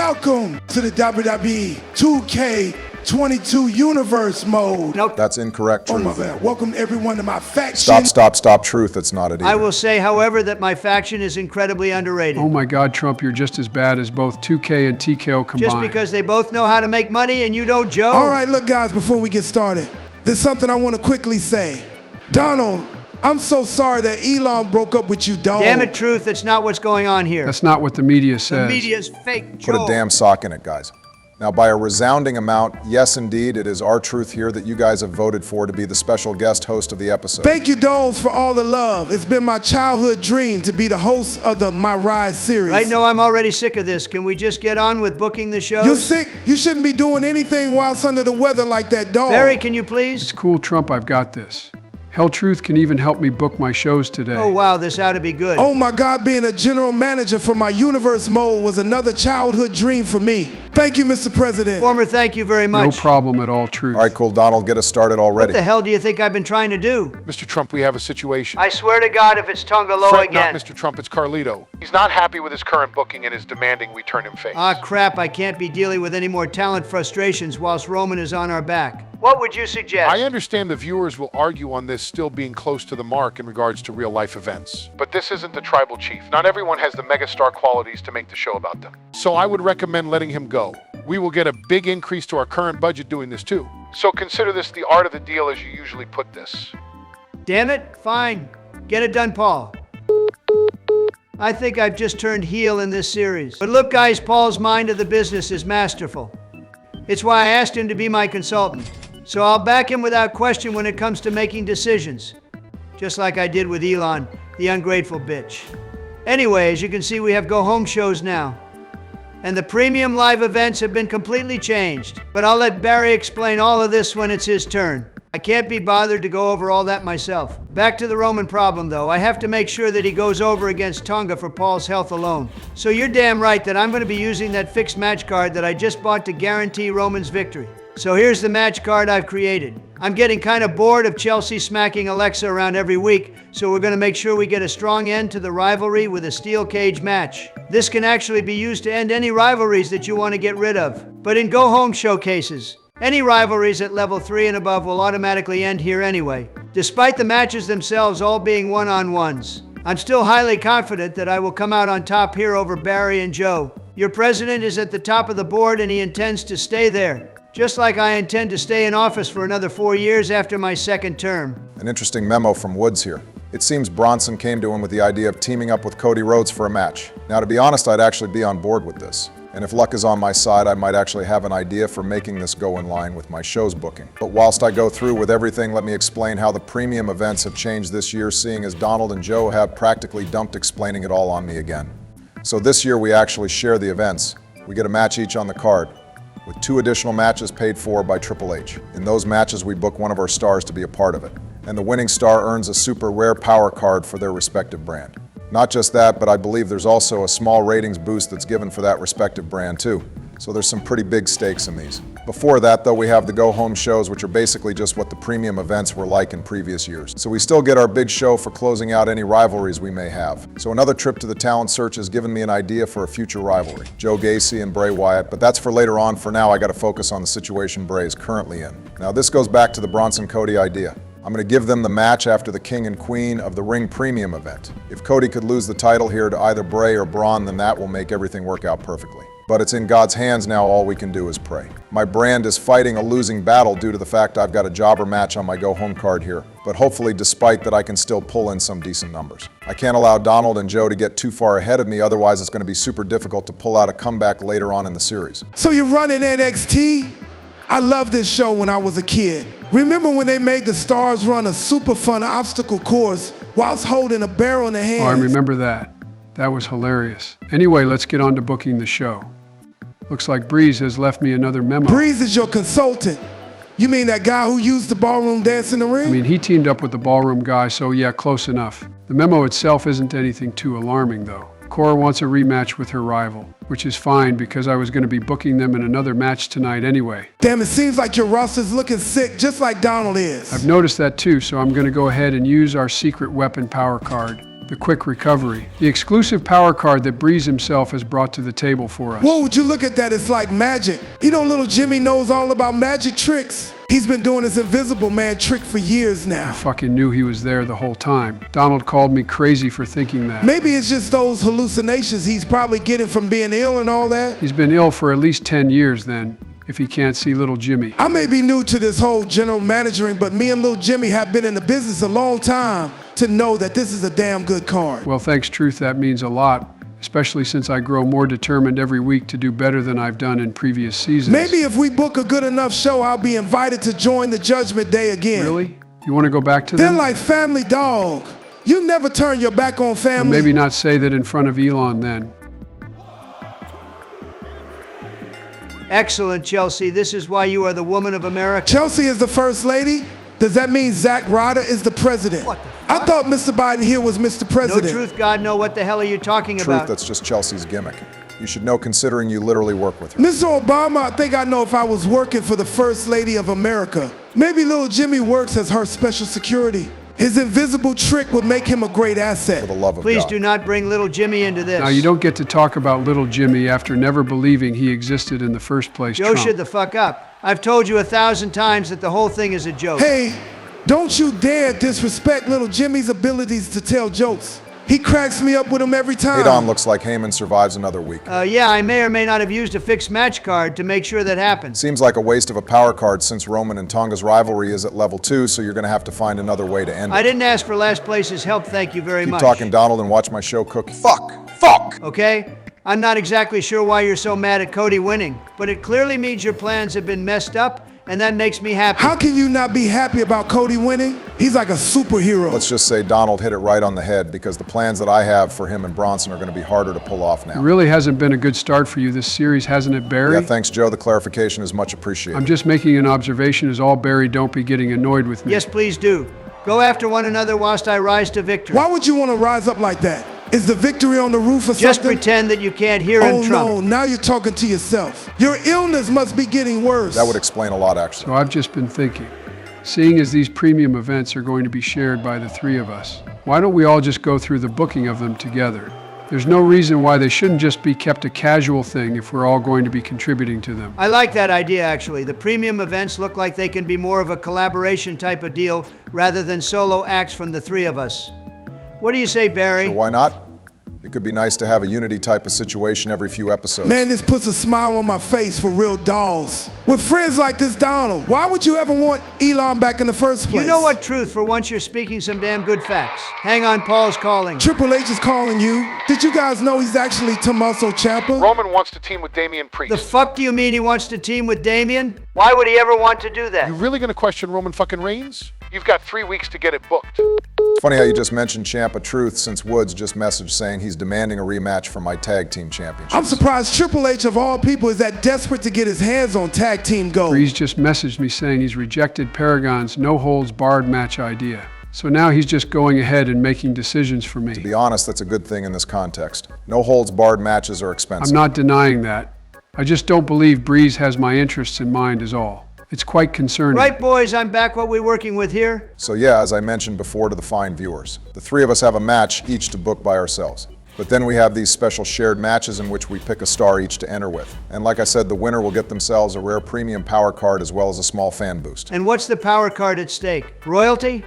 Welcome to the WWE 2K25 universe mode. Nope. That's incorrect, Truth. Oh my bad. Welcome everyone to my faction. Stop, Truth. It's not it either. I will say, however, that my faction is incredibly underrated. Oh my God, Trump, you're just as bad as both 2K and TKO combined. Just because they both know how to make money and you don't, Joe? All right, look guys, before we get started, there's something I want to quickly say. Donald, I'm so sorry that Elon broke up with you, dog. Damn it, Truth, that's not what's going on here. That's not what the media says. The media's fake, Joe. Put a damn sock in it, guys. Now, by a resounding amount, yes, indeed, it is our Truth here that you guys have voted for to be the special guest host of the episode. Thank you, Doles, for all the love. It's been my childhood dream to be the host of the My Ride series. I know I'm already sick of this. Can we just get on with booking the shows? You're sick? You shouldn't be doing anything whilst under the weather like that, dog. Barry, can you please? It's cool, Trump, I've got this. Hell Truth can even help me book my shows today. Oh, wow, this ought to be good. Oh my God, being a general manager for my universe mode was another childhood dream for me. Thank you, Mr. President. Former, thank you very much. No problem at all, Truth. All right, cool, Donald, get us started already. What the hell do you think I've been trying to do? Mr. Trump, we have a situation. I swear to God, if it's Tongaloa Fret again. not, Mr. Trump, it's Carlito. He's not happy with his current booking and is demanding we turn him face. Ah, crap, I can't be dealing with any more talent frustrations whilst Roman is on our back. What would you suggest? I understand the viewers will argue on this still being close to the mark in regards to real-life events. But this isn't the tribal chief. Not everyone has the megastar qualities to make the show about them. So I would recommend letting him go. We will get a big increase to our current budget doing this too. So consider this the art of the deal as you usually put this. Damn it, fine. Get it done, Paul. I think I've just turned heel in this series. But look, guys, Paul's mind of the business is masterful. It's why I asked him to be my consultant. So I'll back him without question when it comes to making decisions. Just like I did with Elon, the ungrateful bitch. Anyway, as you can see, we have go-home shows now. And the premium live events have been completely changed. But I'll let Barry explain all of this when it's his turn. I can't be bothered to go over all that myself. Back to the Roman problem, though. I have to make sure that he goes over against Tonga for Paul's health alone. So you're damn right that I'm going to be using that fixed match card that I just bought to guarantee Roman's victory. So here's the match card I've created. I'm getting kind of bored of Chelsea smacking Alexa around every week, so we're going to make sure we get a strong end to the rivalry with a steel cage match. This can actually be used to end any rivalries that you want to get rid of. But in go-home showcases, any rivalries at level 3 and above will automatically end here anyway, despite the matches themselves all being one-on-ones. I'm still highly confident that I will come out on top here over Barry and Joe. Your president is at the top of the board and he intends to stay there. Just like I intend to stay in office for another 4 years after my second term. An interesting memo from Woods here. It seems Bronson came to him with the idea of teaming up with Cody Rhodes for a match. Now, to be honest, I'd actually be on board with this. And if luck is on my side, I might actually have an idea for making this go in line with my show's booking. But whilst I go through with everything, let me explain how the premium events have changed this year, seeing as Donald and Joe have practically dumped explaining it all on me again. So this year we actually share the events. We get a match each on the card, with 2 additional matches paid for by Triple H. In those matches, we book one of our stars to be a part of it. And the winning star earns a super rare power card for their respective brand. Not just that, but I believe there's also a small ratings boost that's given for that respective brand too. So there's some pretty big stakes in these. Before that, though, we have the go-home shows, which are basically just what the premium events were like in previous years. So we still get our big show for closing out any rivalries we may have. So another trip to the talent search has given me an idea for a future rivalry. Joe Gacy and Bray Wyatt, but that's for later on. For now, I gotta focus on the situation Bray is currently in. Now this goes back to the Bronson-Cody idea. I'm going to give them the match after the King and Queen of the Ring Premium event. If Cody could lose the title here to either Bray or Braun, then that will make everything work out perfectly. But it's in God's hands now, all we can do is pray. My brand is fighting a losing battle due to the fact I've got a jobber match on my go-home card here. But hopefully, despite that, I can still pull in some decent numbers. I can't allow Donald and Joe to get too far ahead of me, otherwise it's going to be super difficult to pull out a comeback later on in the series. So you're running NXT? I loved this show when I was a kid. Remember when they made the stars run a super fun obstacle course whilst holding a barrel in their hands? Oh, I remember that. That was hilarious. Anyway, let's get on to booking the show. Looks like Breeze has left me another memo. Breeze is your consultant. You mean that guy who used the ballroom dance in the ring? I mean, he teamed up with the ballroom guy, so yeah, close enough. The memo itself isn't anything too alarming, though. Cora wants a rematch with her rival, which is fine because I was going to be booking them in another match tonight anyway. Damn, it seems like your roster's looking sick, just like Donald is. I've noticed that too, so I'm going to go ahead and use our secret weapon power card. the quick recovery, the exclusive power card that Breeze himself has brought to the table for us. Whoa, would you look at that? It's like magic. You know, little Jimmy knows all about magic tricks. He's been doing this Invisible Man trick for years now. I fucking knew he was there the whole time. Donald called me crazy for thinking that. Maybe it's just those hallucinations he's probably getting from being ill and all that. He's been ill for at least 10 years then, if he can't see little Jimmy. I may be new to this whole general managering, but me and little Jimmy have been in the business a long time to know that this is a damn good card. Well, thanks, Truth, that means a lot, especially since I grow more determined every week to do better than I've done in previous seasons. Maybe if we book a good enough show, I'll be invited to join the Judgment Day again. Really? You want to go back to They're them? like family dog. You never turn your back on Or family. maybe not say that in front of Elon then. Excellent, Chelsea. This is why you are the woman of America. Chelsea is the first lady? Does that mean Zach Ryder is the president? What the I thought Mr. Biden here was Mr. No President. truth, God, no. What the hell are you talking Truth, about? that's just Chelsea's gimmick. You should know considering you literally work with her. Mr. Obama, I think I know if I was working for the First Lady of America. Maybe little Jimmy works as her special security. His invisible trick would make him a great asset. For the love of Please God. do not bring little Jimmy into this. Now, you don't get to talk about little Jimmy after never believing he existed in the first place, Joe, Trump. shut the fuck up. I've told you 1,000 times that the whole thing is a joke. Hey, don't you dare disrespect little Jimmy's abilities to tell jokes. He cracks me up with them every time. Adon looks like Heyman survives another week. Yeah, I may or may not have used a fixed match card to make sure that happens. Seems like a waste of a power card since Roman and Tonga's rivalry is at level 2, so you're going to have to find another way to end I it. didn't ask for last place's help, thank you very Keep much. talking, Donald, and watch my show Cookie. Fuck! Okay? I'm not exactly sure why you're so mad at Cody winning, but it clearly means your plans have been messed up, and that makes me happy. How can you not be happy about Cody winning? He's like a superhero. Let's just say Donald hit it right on the head because the plans that I have for him and Bronson are going to be harder to pull off It now. really hasn't been a good start for you this series, hasn't it, Barry? Yeah, thanks, Joe. The clarification is much appreciated. I'm just making an observation as all Barry, don't be getting annoyed with me. Yes, please do. Go after one another whilst I rise to victory. Why would you want to rise up like that? Is the victory on the roof or Just something? pretend that you can't hear Oh him, Trump. no, now you're talking to yourself. Your illness must be getting worse. That would explain a lot, actually. So I've just been thinking, seeing as these premium events are going to be shared by the three of us, why don't we all just go through the booking of them together? There's no reason why they shouldn't just be kept a casual thing if we're all going to be contributing to them. I like that idea, actually. The premium events look like they can be more of a collaboration type of deal rather than solo acts from the three of us. What do you say, Barry? Why not? It could be nice to have a unity type of situation every few episodes. Man, this puts a smile on my face for real dolls. With friends like this Donald, why would you ever want Elon back in the first place? You know what, Truth? For once you're speaking some damn good facts. Hang on, Paul's calling. Triple H is calling you. Did you guys know he's actually Tommaso Ciampa? Roman wants to team with Damian Priest. The fuck do you mean he wants to team with Damian? Why would he ever want to do that? You really going to question Roman fucking Reigns? You've got 3 weeks to get it booked. It's funny how you just mentioned Ciampa Truth since Woods just messaged saying he's demanding a rematch for my tag team championship. I'm surprised Triple H of all people is that desperate to get his hands on tag team gold. Breeze just messaged me saying he's rejected Paragon's no-holds-barred match idea. So now he's just going ahead and making decisions for me. To be honest, that's a good thing in this context. No holds barred matches are expensive. I'm not denying that. I just don't believe Breeze has my interests in mind is all. It's quite concerning. Right, boys, I'm back. What we working with here? So yeah, as I mentioned before to the fine viewers, the three of us have a match each to book by ourselves. But then we have these special shared matches in which we pick a star each to enter with. And like I said, the winner will get themselves a rare premium power card as well as a small fan boost. And what's the power card at stake? Royalty?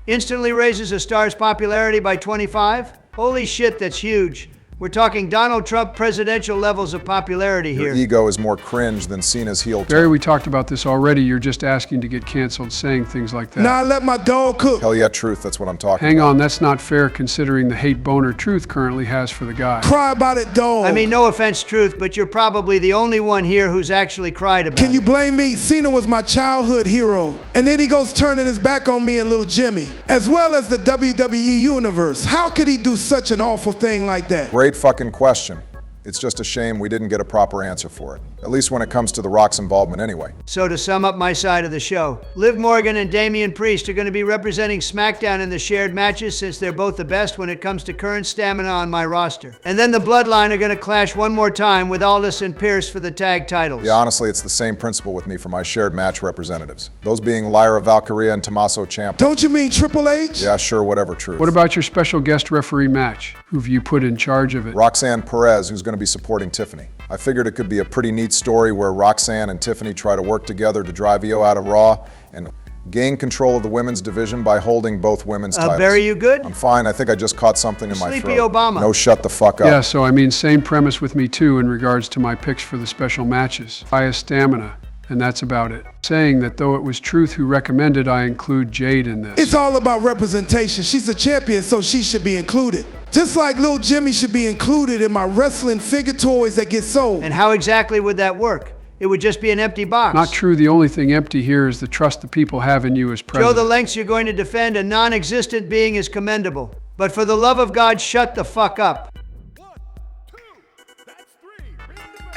Instantly raises a star's popularity by 25? Holy shit, that's huge. We're talking Donald Trump presidential levels of popularity Your here. ego is more cringe than Cena's heel Barry, turn. we talked about this already. You're just asking to get canceled saying things like that. Now I let my dog cook. Hell yeah, Truth, that's what I'm talking Hang about. on, that's not fair considering the hate boner Truth currently has for the guy. Cry about it, dog. I mean, no offense, Truth, but you're probably the only one here who's actually cried about Can you it. blame me? Cena was my childhood hero. And then he goes turning his back on me and little Jimmy, as well as the WWE Universe. How could he do such an awful thing like that? Great fucking question. It's just a shame we didn't get a proper answer for it. At least when it comes to The Rock's involvement anyway. So to sum up my side of the show, Liv Morgan and Damian Priest are going to be representing SmackDown in the shared matches since they're both the best when it comes to current stamina on my roster. And then the Bloodline are going to clash one more time with Aldis and Pierce for the tag titles. Yeah, honestly, it's the same principle with me for my shared match representatives. Those being Lyra Valkyria and Tommaso Ciampa. Don't you mean Triple H? Yeah, sure, whatever, truth. What about your special guest referee match? Who've you put in charge of it? Roxanne Perez, who's going to be supporting Tiffany. I figured it could be a pretty neat story where Roxanne and Tiffany try to work together to drive Io out of Raw and gain control of the women's division by holding both women's titles. Barry, you good? I'm fine. I think I just caught something in my Sleepy throat. Obama. No, shut the fuck up. Yeah, so I mean, same premise with me too in regards to my picks for the special matches. Highest stamina, and that's about it. Saying that though it was Truth who recommended I include Jade in this. It's all about representation. She's a champion, so she should be included. Just like Lil Jimmy should be included in my wrestling figure toys that get sold. And how exactly would that work? It would just be an empty box. Not true. The only thing empty here is the trust the people have in you as Joe, president. the lengths you're going to defend a non-existent being is commendable. But for the love of God, shut the fuck up.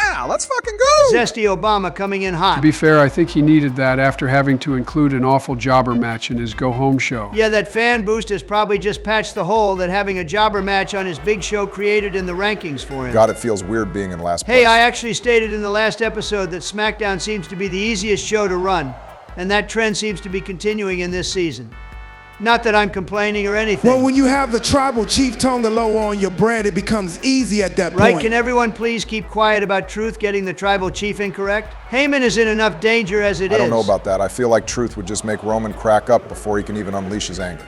Yeah, let's fucking go! Zesty Obama coming in To hot. be fair, I think he needed that after having to include an awful jobber match in his go-home show. Yeah, that fan boost has probably just patched the hole that having a jobber match on his big show created in the rankings for him. God, it feels weird being in last place. Hey, I actually stated in the last episode that SmackDown seems to be the easiest show to run, and that trend seems to be continuing in this season. Not that I'm complaining or anything. Well, when you have the tribal chief Tonga Loa on your brand, it becomes easy at that Right, point. can everyone please keep quiet about Truth getting the tribal chief incorrect? Heyman is in enough danger as it is. I don't know about that. I feel like Truth would just make Roman crack up before he can even unleash his anger.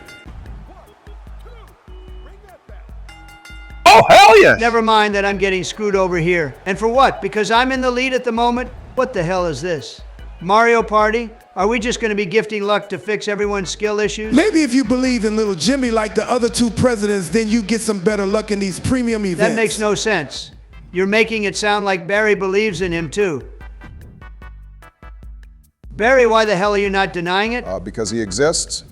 Oh, hell yes! Never mind that I'm getting screwed over here. And for what? Because I'm in the lead at the moment? What the hell is this? Mario Party? Are we just going to be gifting luck to fix everyone's skill issues? Maybe if you believe in Little Jimmy like the other two presidents, then you get some better luck in these premium events. That makes no sense. You're making it sound like Barry believes in him too. Barry, why the hell are you not denying it? Because he exists.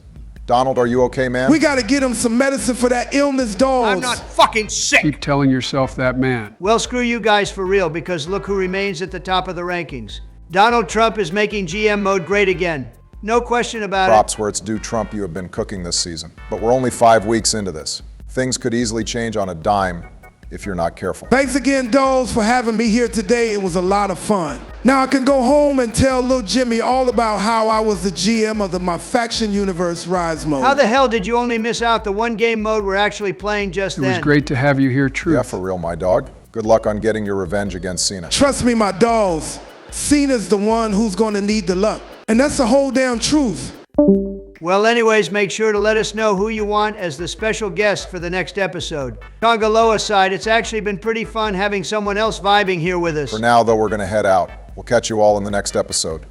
Donald, are you okay, man? We gotta get him some medicine for that illness, dogs. I'm not fucking sick! Keep telling yourself that, man. Well, screw you guys for real, because look who remains at the top of the rankings. Donald Trump is making GM mode great again. No question about Props where it's due, Trump, you have been cooking this season. But we're only 5 weeks into this. Things could easily change on a dime if you're not careful. Thanks again, dolls, for having me here today. It was a lot of fun. Now I can go home and tell Lil Jimmy all about how I was the GM of my Faction Universe Rise mode. How the hell did you only miss out the one game mode we're actually playing just It then? was great to have you here, Truth. Yeah, for real, my dog. Good luck on getting your revenge against Cena. Trust me, my dolls. Cena's the one who's gonna need the luck. And that's the whole damn truth. Well, anyways, make sure to let us know who you want as the special guest for the next episode. Tonga Loa side, it's actually been pretty fun having someone else vibing here with us. For now, though, we're going to head out. We'll catch you all in the next episode.